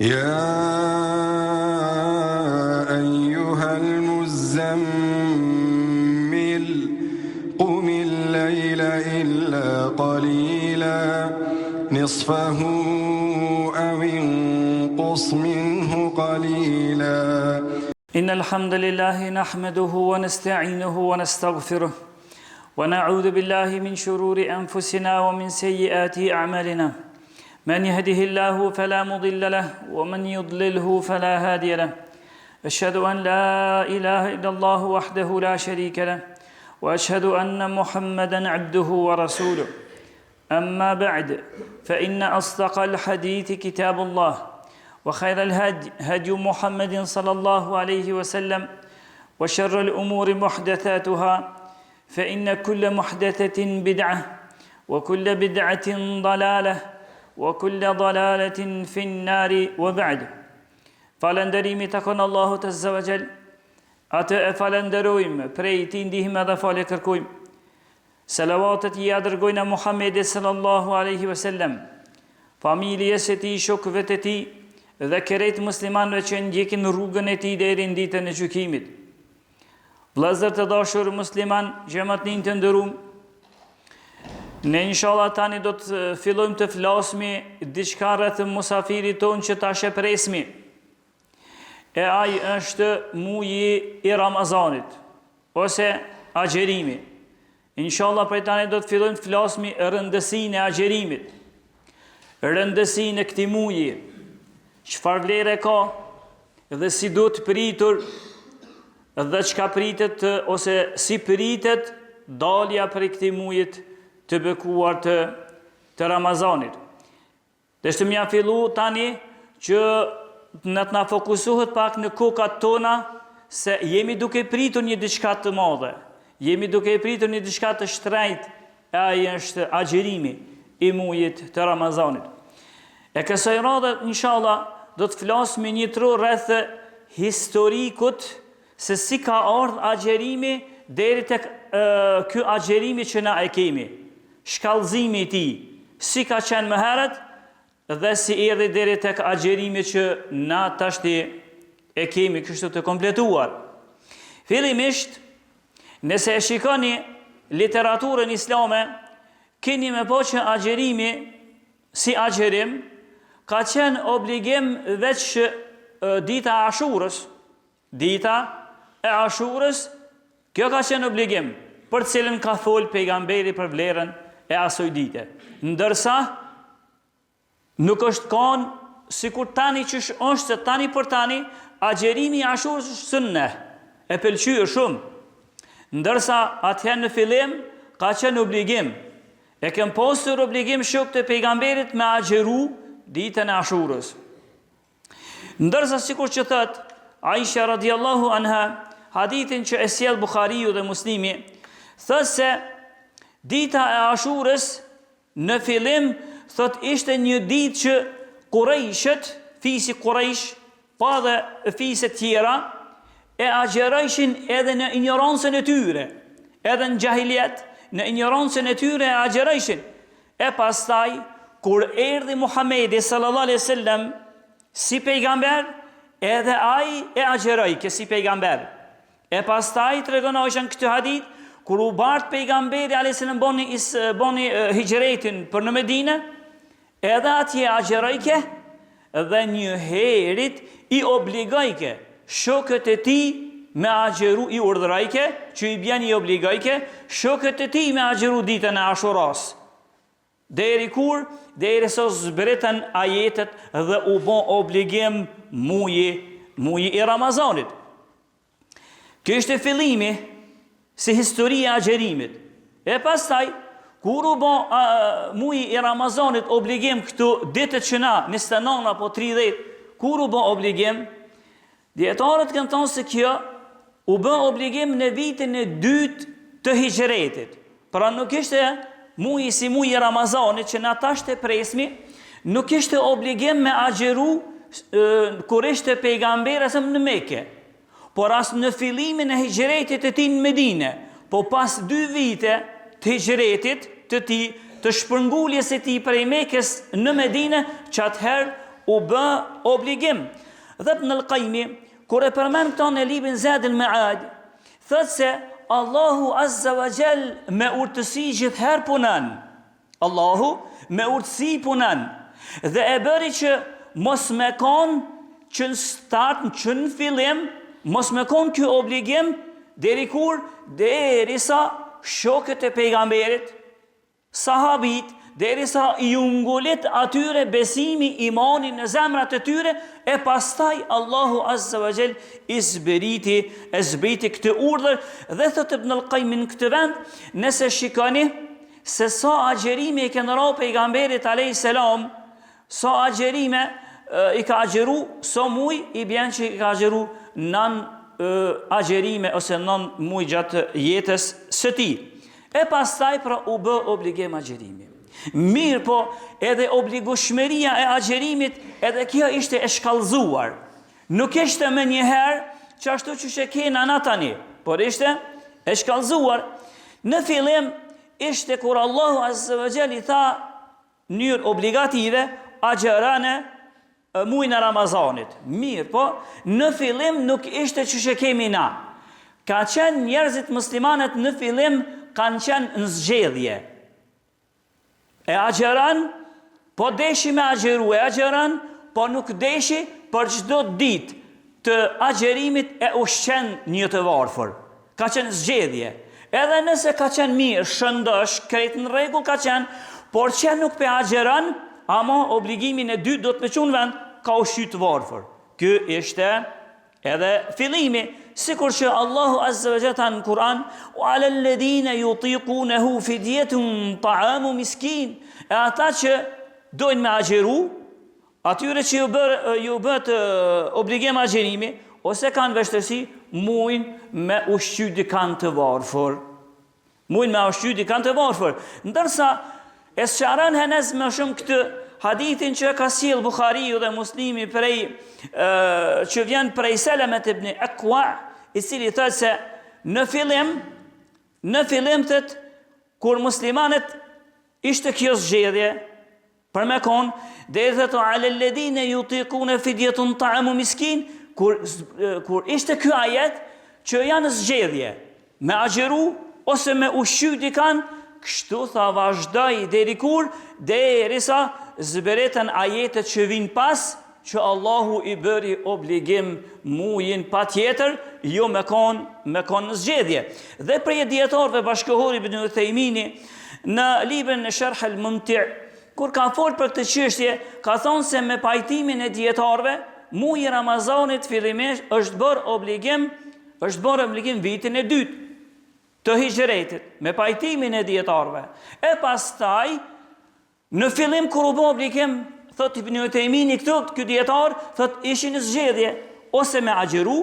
يا أيها المزمل قم الليل إلا قليلا نصفه أو انقص منه قليلا إن الحمد لله نحمده ونستعينه ونستغفره ونعوذ بالله من شرور أنفسنا ومن سيئات أعمالنا من يهده الله فلا مضل له ومن يضلله فلا هادي له أشهد أن لا إله إلا الله وحده لا شريك له وأشهد أن محمدًا عبده ورسوله أما بعد فإن أصدق الحديث كتاب الله وخير الهدي هدي محمد صلى الله عليه وسلم وشر الأمور محدثاتها فإن كل محدثة بدعة وكل بدعة ضلالة وكل ضلالة في النار وبعد فالندريم تكون الله عز وجل أتى فالندرويم بريتين ديهم هذا فالكركويم سلواتت يادرقوين محمد صلى الله عليه وسلم familjes e tij, shokëve të tij dhe kerejt muslimanëve që ndjekin rrugën e tij deri në ditën e gjykimit. Vëllezër të dashur musliman, xhamatnin të nderuar, ne inshallah tani do të fillojmë të flasim diçka rreth musafirit ton që tash e presmi. E ai është muji i Ramazanit ose agjerimi. Inshallah prej tani do të fillojmë të flasim rëndësinë e agjerimit. Rëndësinë e këtij muji, çfarë vlerë ka dhe si duhet pritur dhe çka pritet ose si pritet dalja për këtij mujit të bekuar të Ramazanit. Dhe të mja fillu tani që në të na fokusohet pak në kokat tona se jemi duke pritur një diçka të madhe, jemi duke pritur një diçka të shtrenjtë, e ai është agjerimi i mujit të Ramazanit. E kësaj radhe, inshallah, do të flasim një tru rreth historikut se si ka ardhur agjerimi deri tek ky agjerimi që na e kemi. Shkallëzimi i tij, si ka qenë më herët dhe si erdhi deri tek agjerimi që na tashti e kemi kështu të kompletuar. Fillimisht, nëse e shikoni literaturën islame, keni me po që agjerimi si agjerim ka qenë obligim veç dita e Ashurës. Dita e Ashurës, kjo ka qenë obligim, për cilën ka folë pejgamberi për vlerën e asoj dite. Ndërsa, nuk është kanë, sikur tani që është se tani për tani, agjerimi i Ashurës është sunne, e pëlqyer shumë. Ndërsa, atëherë në fillim, ka qenë obligim. E kem postur obligim shokët e pejgamberit me agjeru ditën e Ashurës. Ndërsa sikur që thot Aisha radiallahu anha, hadithin që e sjell Buhariu dhe Muslimi, thot se dita e Ashurës në fillim thot ishte një ditë që Qurayshët, fisi Quraysh, pa dhe fiset tjera, e agjerojshin edhe në ignorancën e tyre, edhe në gjahiliet, në ignorancën e tyre e agjerojshin. E pastaj, kur erdhi Muhamedi sallallahu alaihi wasallam si pejgamber, edhe ai e agjeroi si pejgamber. E pastaj tregon Aisha këtë hadith, kur u bart pejgamberi alaihi salam boni hijretin për në Medinë, edhe atje agjerojke dhe një herit i obligojke shokët e tij me agjeru, i urdhrojke, që i bjen i obligojke, shokët e tij me agjeru ditën e Ashurës. Deri kur? Deri sa zbritën ajetet dhe u bën obligim muji i Ramazanit. Kjo ishte fillimi si historia e agjerimit. E pastaj, kur u bën muji i Ramazanit obligim këtu ditët që na 29 apo 30, kur u bën obligim, dietarët kanë thënë se kjo u bën obligim në vitin e dytë të hijretit. Pra nuk ishte muji si muji i Ramazanit që na tash të presmi, nuk ishte obligim me agjeru kur ishte pejgamberi në Mekë, por as në fillimin e hijretit të tij në Medinë, po pas 2 vite të hijretit të tij, të shpërnguljes së tij prej Mekës në Medinë, që atëherë u bë obligim. Dhe Ibn al-Qayyim, kur e përmend këto në librin Zadul Ma'ad, thotë se Allahu Azza wa Jall me urtësi gjithherë punon. Allahu me urtësi punon. Dhe e bëri që mos me kon që në start, që në fillim, mos me kon ky obligim deri kur? Derisa shokët e pejgamberit, sahabit, derisa i ungulit atyre besimi, imani në zemrat e tyre, e pastaj Allahu Azza wa Jall e zbriti këtë urdhër. Dhe thot Ibn al-Qayyim në këtë vend, nëse shikoni se sa agjerime i kanë rënë pejgamberit alayhis salam, sa agjerime i ka agjeru, sa muj i bjen që i ka agjeru nën agjerime ose nën muj gjatë jetës së tij. E pastaj pra u bë obligim agjerimi. Mirë po, edhe obligueshmëria e agjerimit, edhe kjo ishte e shkallëzuar. Nuk ishte me njëherë që ashtu që she kena na tani, por ishte e shkallëzuar. Në fillim ishte kur Allahu Azza wa Jall i tha njërë obligative agjerane muajin e Ramazanit. Mirë po, në fillim nuk ishte që she kemi na. Ka qenë njerëzit muslimanët në fillim kanë qenë në zgjedhje. E agjeran, po deshi me agjeru, e agjeran, po nuk deshi për çdo ditë të agjerimit e ushqen një të varfër. Ka qenë zgjedhje. Edhe nëse ka qenë mirë, shëndosh, krejt në rregull ka qenë, por që nuk pe agjeran, ama obligimin e dytë do të me qunë vend, ka ushqy të varfër. Ky ishte edhe fillimi, sikur që Allahu Azza wa Jalla në Kur'an, wa 'alal ladina yutiqunahu fidyatun ta'amu miskin, e ata që dojnë me agjeru, atyre që ju bët obligim agjerimi, ose kanë vështirësi, mujnë me ushqy dikant të varfër. Mujnë me ushqy dikant të varfër. Ndërsa e sqaron Henes më shumë këtë hadithin që ka sjell Buhariu dhe Muslimi që vjen prej Selamet ibn Akwa, i cili thotë se në fillim thot kur muslimanët ishte kjo zgjedhje për me kon, dhe i thotë alel ladina yutiquna fidyatun ta'amu miskin, kur ishte ky ajet që janë zgjedhje me agjeru ose me ushqy dikan, kështu tha vazhdoi deri kur, derisa zbretën ajetet që vinë pas, që Allahu i bëri obligim mujin pa tjetër, jo me kon në zgjedhje. Dhe prej dietarëve bashkëhori Ibn Uthaymini në librin e Sharh al-Mumti', kur ka folë për këtë çështje, ka thonë se me pajtimin e dietarëve, muji i Ramazanit fillimisht është bërë obligim vitin e dytë të hijretit, me pajtimin e dietarëve. E pastaj në fillim kur u bë obligim, thot Ibn Uthaymini këtu, ky dietar thot ishin në zgjedhje, ose me agjeru,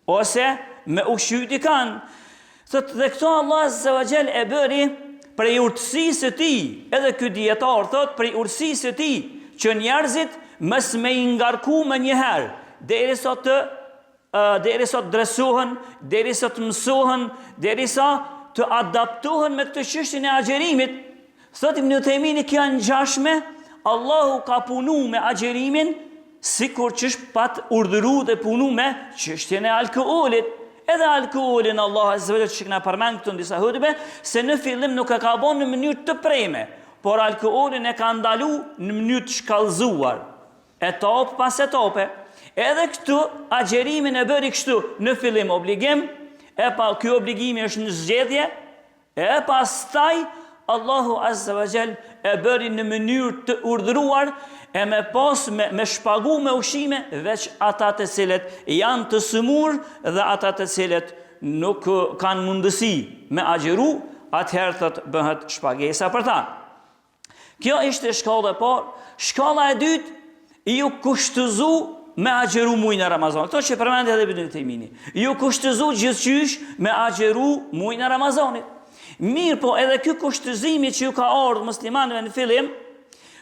ose me ushqy dikan. Thot dhe këto Allah Azza wa Jall e bëri prej urtësisë së tij. Edhe ky dietar thot prej urtësisë së tij që njerëzit mos me i ngarku më njëherë, derisa të dresohen, derisa të mësohen, derisa të adaptohen me këtë çështjen e agjerimit. Thot Ibn Uthaymini kjo janë ngjashme. Allahu ka punu me agjerimin sikur që është pat urdhëru dhe punu me çështjen e alkoolit. Edhe alkoolin Allah Azza wa Jalla që këna përmend këtu në disa hutbe, se në fillim nuk e ka bën në mënyrë të preme, por alkoolin e ka ndalu në mënyrë të shkallëzuar, etapë pas etape. Edhe këtu agjerimin e bëri kështu, në fillim obligim, ky obligimi është në zgjedhje, e pastaj Allahu Azza wa Jall e bëri në mënyrë të urdhëruar, e me shpagu me ushqime veç ata të cilët janë të sëmur dhe ata të cilët nuk kanë mundësi me agjeru, atëherë thot bëhet shpagesa për ta. Kjo ishte shkalla e parë. Shkalla e dytë ju kushtëzu me agjeru muajin e Ramazanit. Kto që përmend edhe Ibn Uthaymini. Ju kushtëzu gjithçysh me agjeru muajin e Ramazanit. Mirë po edhe ky kushtëzimi që ju ka ardhur muslimanëve në fillim,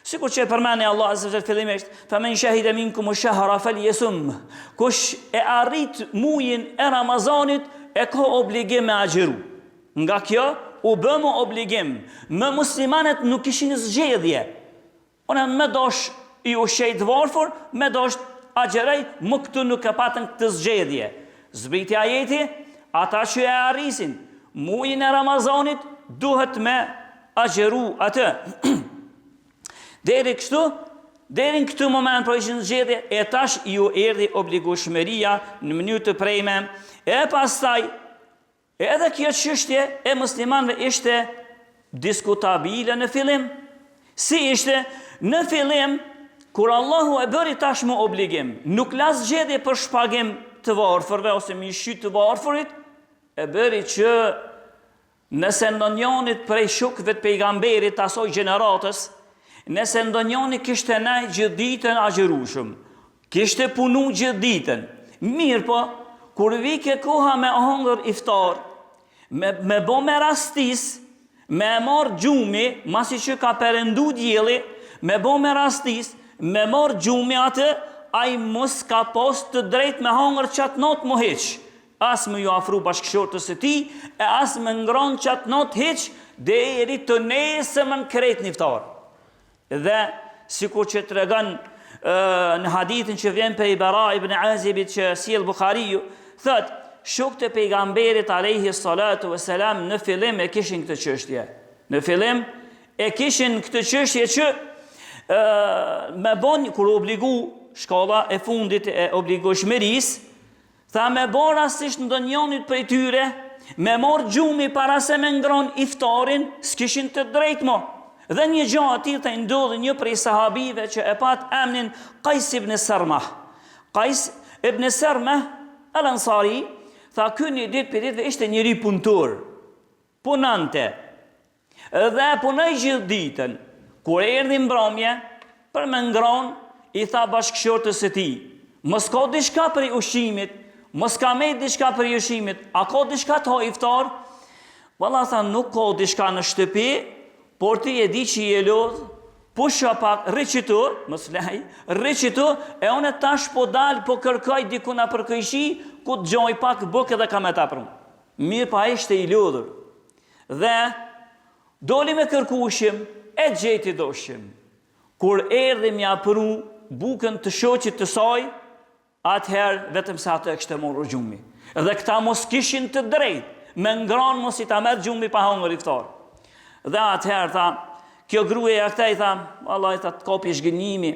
sikur që e përmeni Allah Azza wa Jalla fillimisht, faman shahida minkum ash-shahra falyasum. Kush e arrit muajin e Ramazanit e ka obligim me agjeru. Nga kjo u bë më obligim. Me muslimanët nuk ishin zgjedhje. Ona më dosh i ushqej të varfër, me dosht agjerej, më këtu nuk e patën këtë zgjedhje. Zbriti ajeti, ata që e arrisin muajin e Ramazanit duhet me agjeru atë. Deri në këtë moment për ishin zgjedhje, e tash ju erdhi obligueshmëria në mënyrë të prejme, e pastaj edhe kjo çështje e muslimanëve ishte diskutabile në fillim. Si ishte? Në fillim, kur Allahu e bëri tashmë obligim, nuk la zgjedhje për shpagim të varfërve ose me shit të varfërit, e bëri që nëse ndonjënit prej shokëve të pejgamberit asoj gjeneratës, nëse ndonjëni kishte nejt gjithë ditën agjerueshëm, kishte punu gjithë ditën, mirë po, kur vike koha me hongër iftar, me bo me rastis, me marë gjumi, masi që ka perëndu dielli, me bo me rastis, me marë gjumi atë, ai mos ka pas të drejt me hongër qatë not mu heq. As me ju afru bashkëshortës e ti, e as me ngron qatë not heq, deri të nesëmën krejt një iftar. Dhe, sikur që të regan në hadithin që vjen për i Bara ibn Azibit që sjell Bukhariu, thët, shokët e pejgamberit alayhi salatu vesselam në fillim e kishin këtë çështje. Në fillim e kishin këtë çështje që me bon, kur obligu shkolla e fundit e obligueshmërisë, tha me bon rastisht ndonjënit prej tyre, me marr gjumi para se me ngron iftarin, s'kishin të drejtë mo. Dhe një gjë aty të ndodhi një prej sahabive që e pat emrin Qais ibn Sarmah. Qais ibn Sarmah al-Ansari, tha ky një ditë për ditëve ishte njëri punëtor, punante, dhe punoj gjithë ditën. Kur erdhi mbrëmje, për me ngron, i tha bashkëshortës së tij, mos ka diçka për ushqimit, mos ka me diçka për ushqimit, a ka diçka të hoj iftar? Valla tha, nuk ka diçka në shtëpi, por ti e di që i e lodh, pusha pak, rëqitu, mos laj, rëqitu, e unë tash po dal, po kërkoj dikuna për këjshi, ku të gjoj pak bëk edhe ka me ta prum. Mirë pa ishte i lodhur. Dhe, doli me kërkushim, e gjeti doshim. Kur erdhi mja pru bukën të shoqit të saj, atëherë vetëm sa atë e kështë morur gjumi. Dhe këta mos kishin të drejt, me ngran mos i ta merë gjumi pa hongër iftar. Dhe atëherë, tha, kjo gruje e këta i tha, Allah i tha, të kopi shgënjimi,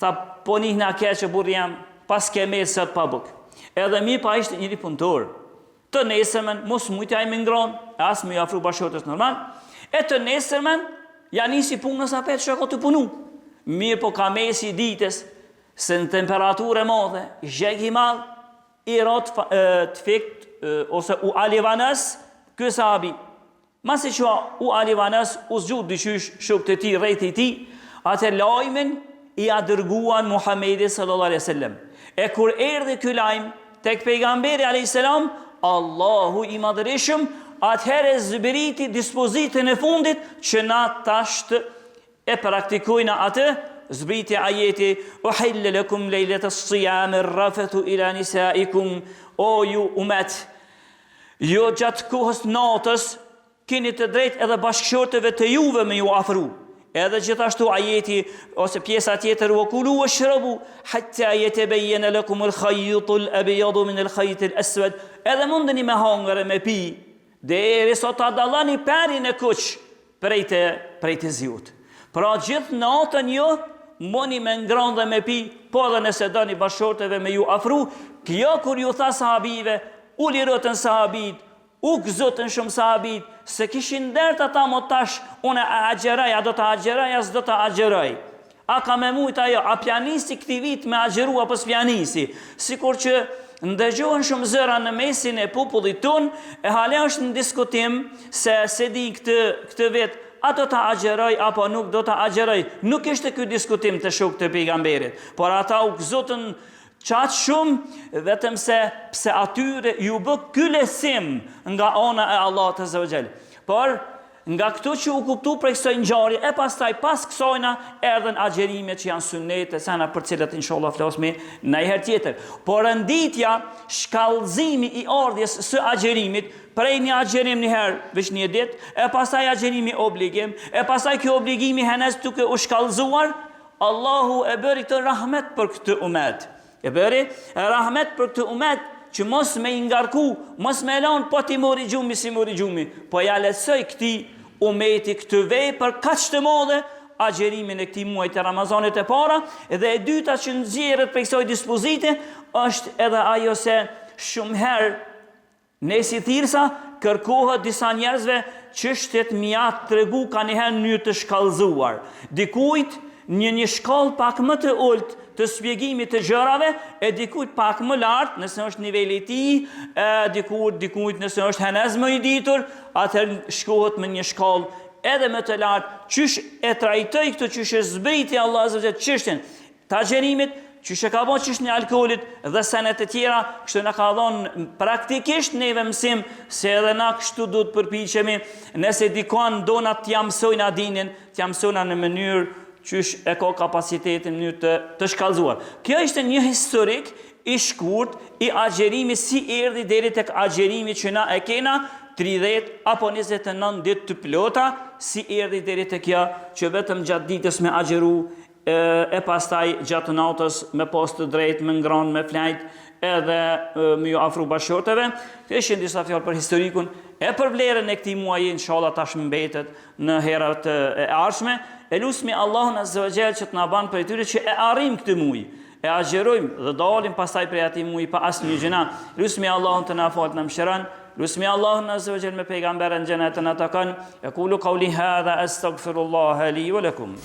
tha, po njëna ke që burë jam, pas ke me sët pa buk. Edhe mi pa ishte njëri punëtor, të nesërmen, mos mujtja i me ngron, e asë me ju afru bashkërtës normal, e të nesërmen, ja nisi punës apet që ka të punu. Mirë po ka mesi ditës, se në temperaturë e madhe, zheg i madh, i rot të fikt, ose u alivanës, ky sahabi. Masi që u alivanës, u zgjut dyshysh shokët e ti, rejt e ti, atë lajmin i adërguan Muhamedi sallallahu alaihi wasallam. E kur erdhi ky lajm tek pejgamberi alayhis salam, Allahu i madhërisëm atëherë zbriti dispozitën e fundit që na tash e praktikojnë atë, zbriti ajeti uhilla lakum lejletas siyam ar-rafathu ila nisaikum, o ju umet, jo gjatë kohës natës keni të drejtë edhe bashkëshortëve të juve me ju afru. Edhe gjithashtu ajeti ose pjesa tjetër wa kulu washrabu hatta yatabayyana lakum al-khayt al-abyad min al-khayt al-aswad. Edhe mundeni me hangër e me pi deri sa ta dallani perin e kuq prej të zjut. Pra gjithë natën jo moni me ngran dhe me pi, po edhe nëse doni bashkëshortëve me ju afru. Kjo kur ju tha sahabive, u lirotën sahabit, u gëzotën shumë sahabit, se kishin dert ata mo tash, une a agjeraj, a do të agjeraj, a s'do të agjeraj. A ka me mujt ajo, a pjanisi këti vit me agjeru, apo s'pjanisi. Sikur që ndëgjohen shumë zëra në mesin e popullit ton, e hale është në diskutim se di këtë vit, a do të agjeraj, apo nuk do të agjeraj. Nuk ishte ky diskutim të shokët të pejgamberit, por ata u gëzotën qatë shumë, vetëm se pse atyre ju bë ky lesim nga ana e Allahut azza wa jall. Por nga këtu që u kuptu prej kësaj ngjarje, e pastaj pas kësajna erdhen agjerimet që janë sunnete, sana për cilat inshallah flasmi në herë tjetër. Por renditja, shkallëzimi i ardhjes së agjerimit, prej një agjerim një herë veç një ditë, e pastaj agjerimi obligim, e pastaj kjo obligimi henes duke u shkallëzuar, Allahu e bëri këtë rahmet për këtë umet. E bëri rahmet për këtë umet që mos me ingarku, mos me lanë po ti mori gjumi si mori gjumi, po ja lesoj këti umeti këtë vej për kaq të modhe agjerimin e këtij muajit të Ramazanit e para, dhe e dyta që nxjerrët prej kësaj dispozite është edhe ajo se shumë herë ne si thirrsa kërkohet disa njerëzve çështjet mia tregu kanë një mënyrë të shkallëzuar. Dikujt një shkallë pak më të ulët të shpjegimit të gjërave, e dikujt pak më lartë, nëse është niveli i tij, dikujt nëse është henez më i ditur, atëherë shkohet me një shkallë edhe më të lartë, qysh e trajtoj këtë, qysh e zbriti Allah azza wa jalla çështjen të agjerimit, qysh e ka bën çështjen e alkoolit dhe senet e tjera. Kështu na ka dhënë praktikisht neve mësim se edhe na kështu duhet përpiqemi, nëse dikon dona t'ja mësojnë dinin, t'ja mësojnë në mënyrë qysh e ka kapacitetin në mënyrë të shkallëzuar. Kjo ishte një historik i shkurt i agjerimit, si erdhi deri tek agjerimi që na e kena 30 apo 29 ditë të plota, si erdhi deri tek kjo që vetëm gjatë ditës me agjeru, e pastaj gjatë natës me pas të drejtë, me ngranë, me flajt, edhe me ju afru bashkëshorteve. Kjo ishin disa fjalë për historikun, e për vlerën e këtij muaji, inshallah tash mbetet në herat e ardhshme. E lusmi Allahun azza wa jall që të na ban për tyre që e arrim këtë muaj, e agjerojmë dhe dalim pastaj prej atij muaji pa asnjë gjëna. Lusmi Allahun të na falë, na mëshiron. Lusmi Allahun azza wa jall me pejgamberin xhenetën e takon. Aqulu qawli hadha astaghfirullah li wa lakum.